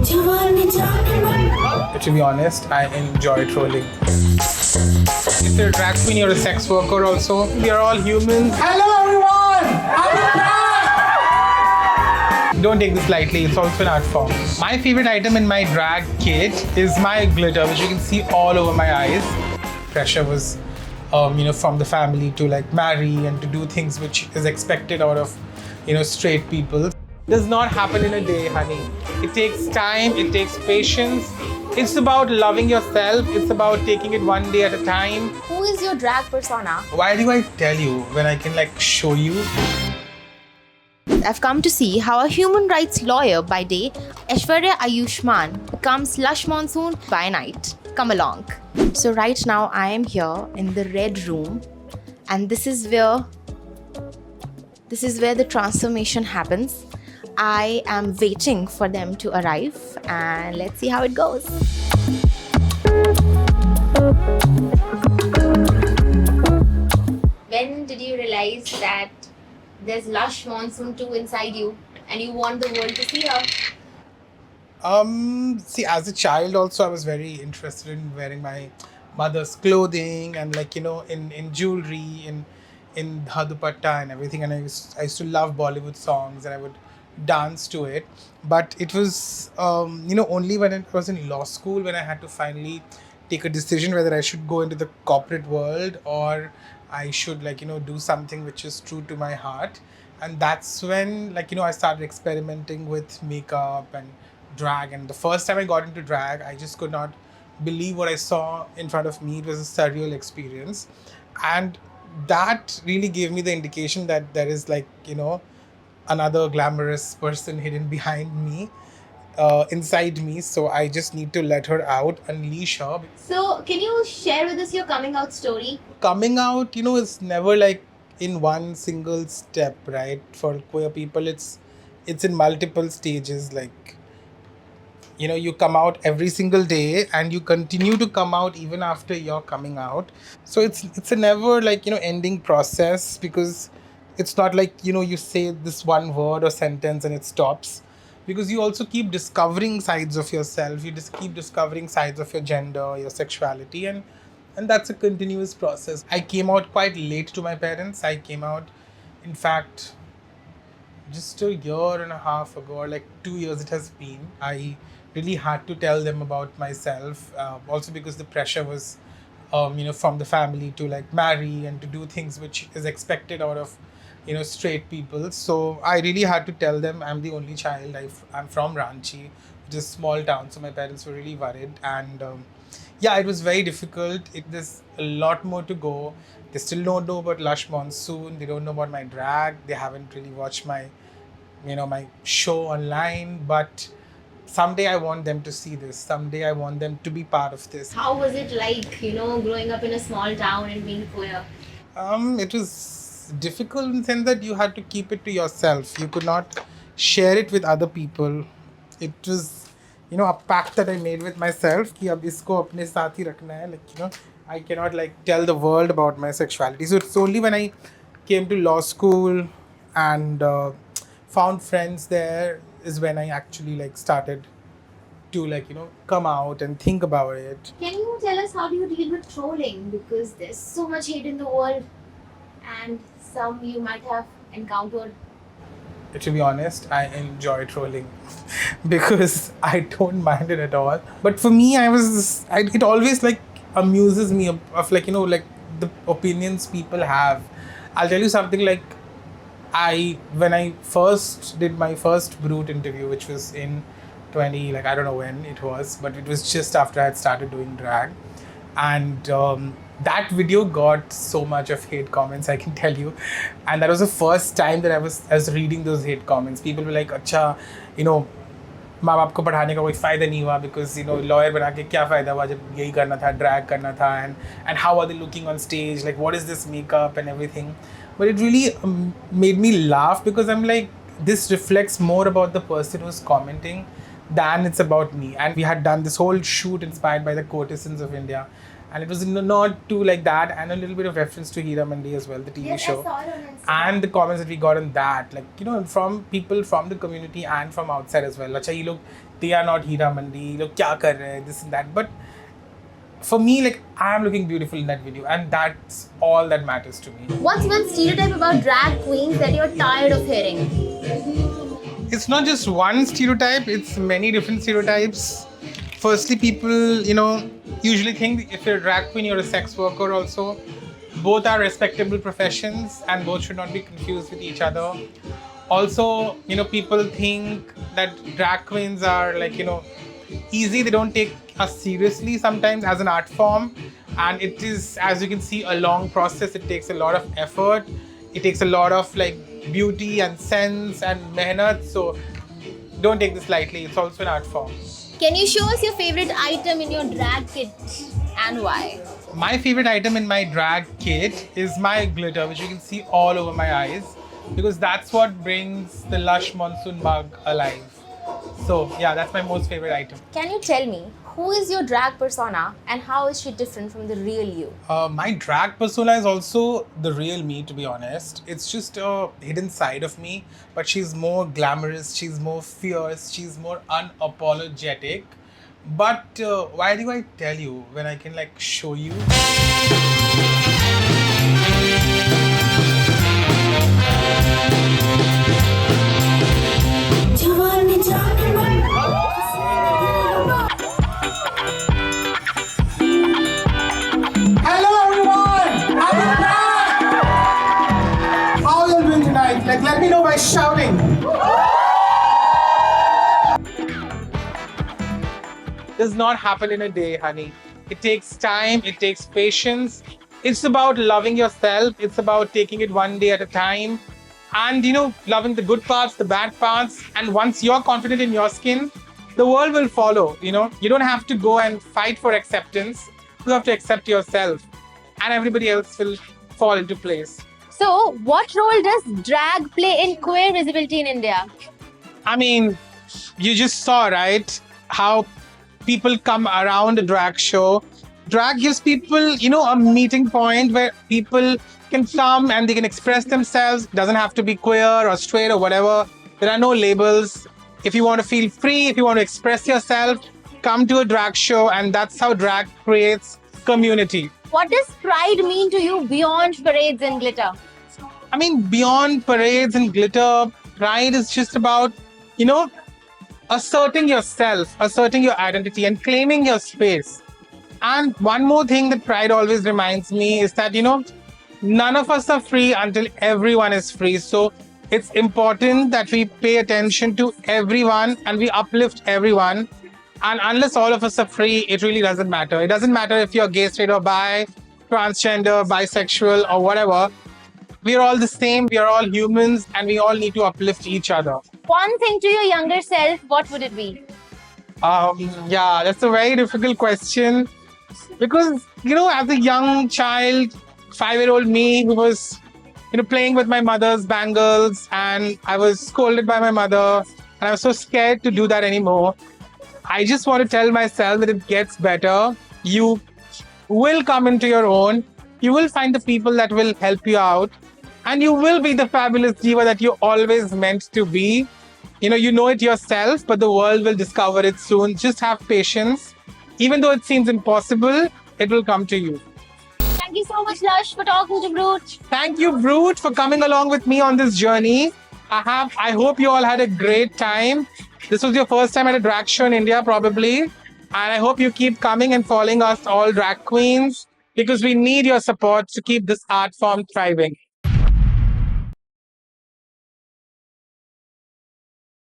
To be honest, I enjoy trolling. If you're a drag queen, you're a sex worker also. We are all humans. Hello everyone! Don't take this lightly, it's also an art form. My favorite item in my drag kit is my glitter, which you can see all over my eyes. Pressure was, from the family to like marry and to do things which is expected out of, straight people. It does not happen in a day, honey. It takes time, it takes patience. It's about loving yourself. It's about taking it one day at a time. Who is your drag persona? Why do I tell you when I can show you? I've come to see how a human rights lawyer by day, Aishwarya Ayushmaan, becomes Lush Monsoon by night. Come along. So right now I am here in the red room, and this is where the transformation happens. I am waiting for them to arrive, and let's see how it goes. When did you realize that there's Lush Monsoon 2 inside you and you want the world to see her? See, as a child also, I was very interested in wearing my mother's clothing and in jewelry, in her dupatta and everything. And I used to love Bollywood songs, and I would dance to it. But it was only when I was in law school when I had to finally take a decision whether I should go into the corporate world or I should do something which is true to my heart. And that's when I started experimenting with makeup and drag. And the first time I got into drag, I just could not believe what I saw in front of me. It was a surreal experience, and that really gave me the indication that there is another glamorous person hidden behind me, inside me. So I just need to let her out, unleash her. So can you share with us your coming out story? Coming out, is never in one single step, right? For queer people, it's in multiple stages. You come out every single day, and you continue to come out even after you're coming out. So it's a never ending process, because it's not you say this one word or sentence and it stops, because you also keep discovering sides of yourself. You just keep discovering sides of your gender, your sexuality, and that's a continuous process. I came out quite late to my parents. I came out, in fact, just a year and a half ago, or 2 years it has been. I really had to tell them about myself, also because the pressure was from the family to marry and to do things which is expected out of straight people. So I really had to tell them I'm the only child. I'm from Ranchi, which is a small town, so my parents were really worried. And it was very difficult. There's a lot more to go. They still don't know about Lush Monsoon. They don't know about my drag. They haven't really watched my my show online. But someday I want them to see this. Someday I want them to be part of this. How was it growing up in a small town and being queer? It was difficult in the sense that you had to keep it to yourself. You could not share it with other people. It was, a pact that I made with myself कि अब इसको अपने साथ ही रखना है. I cannot tell the world about my sexuality. So it's only when I came to law school and found friends there is when I actually started to come out and think about it. Can you tell us how do you deal with trolling? Because there's so much hate in the world, and some you might have encountered. To be honest, I enjoy trolling because I don't mind it at all. But for me, it always amuses me of the opinions people have. I'll tell you something. When I first did my first Brut interview, which was in 20, I don't know when it was, but it was just after I had started doing drag. And that video got so much of hate comments, I can tell you. And that was the first time that I was reading those hate comments. People were like, अच्छा, माँ बाप को पढ़ाने का कोई फ़ायदा नहीं हुआ, because lawyer बना के क्या फ़ायदा हुआ जब यही करना था, drag करना था, and how are they looking on stage, what is this makeup and everything. But it really made me laugh, because I'm this reflects more about the person who's commenting than it's about me. And we had done this whole shoot inspired by the courtesans of India, and it was not too that, and a little bit of reference to Hira Mandi as well, the TV show. I saw it on Instagram. And the comments that we got on that, from people from the community and from outside as well. अच्छा ये लोग they are not Hira Mandi, look kya kar rahe hai, this and that. But for me, like, I am looking beautiful in that video, and that's all that matters to me. What's one stereotype about drag queens that you're tired of hearing? It's not just one stereotype, it's many different stereotypes. Firstly, people, usually think if you're a drag queen, you're a sex worker also. Both are respectable professions and both should not be confused with each other. Also, people think that drag queens are like, easy. They don't take us seriously sometimes as an art form. And it is, as you can see, a long process. It takes a lot of effort. It takes a lot of like beauty and sense and mehnat. So don't take this lightly. It's also an art form. Can you show us your favorite item in your drag kit and why? My favorite item in my drag kit is my glitter, which you can see all over my eyes, because that's what brings the Lush Monsoon mug alive. So yeah, that's my most favorite item. Can you tell me, who is your drag persona and how is she different from the real you? My drag persona is also the real me, to be honest. It's just a hidden side of me, but she's more glamorous, she's more fierce, she's more unapologetic. But why do I tell you when I can like show you? Like, let me know by shouting. Does not happen in a day, honey. It takes time, it takes patience. It's about loving yourself. It's about taking it one day at a time. And, loving the good parts, the bad parts. And once you're confident in your skin, the world will follow, You don't have to go and fight for acceptance. You have to accept yourself. And everybody else will fall into place. So, what role does drag play in queer visibility in India? I mean, you just saw, right, how people come around a drag show. Drag gives people, a meeting point where people can come and they can express themselves. It doesn't have to be queer or straight or whatever. There are no labels. If you want to feel free, if you want to express yourself, come to a drag show, and that's how drag creates community. What does pride mean to you beyond parades and glitter? I mean, beyond parades and glitter, pride is just about, asserting yourself, asserting your identity and claiming your space. And one more thing that pride always reminds me is that, none of us are free until everyone is free. So it's important that we pay attention to everyone and we uplift everyone. And unless all of us are free, it really doesn't matter. It doesn't matter if you're gay, straight or bi, transgender, bisexual or whatever. We are all the same, we are all humans, and we all need to uplift each other. One thing to your younger self, what would it be? Yeah, that's a very difficult question. Because, as a young child, 5-year-old me who was, playing with my mother's bangles, and I was scolded by my mother, and I was so scared to do that anymore. I just want to tell myself that it gets better. You will come into your own. You will find the people that will help you out. And you will be the fabulous diva that you always meant to be. You know it yourself, but the world will discover it soon. Just have patience. Even though it seems impossible, it will come to you. Thank you so much, Lush, for talking to Brut. Thank you, Brut, for coming along with me on this journey. I hope you all had a great time. This was your first time at a drag show in India, probably. And I hope you keep coming and following us all drag queens, because we need your support to keep this art form thriving.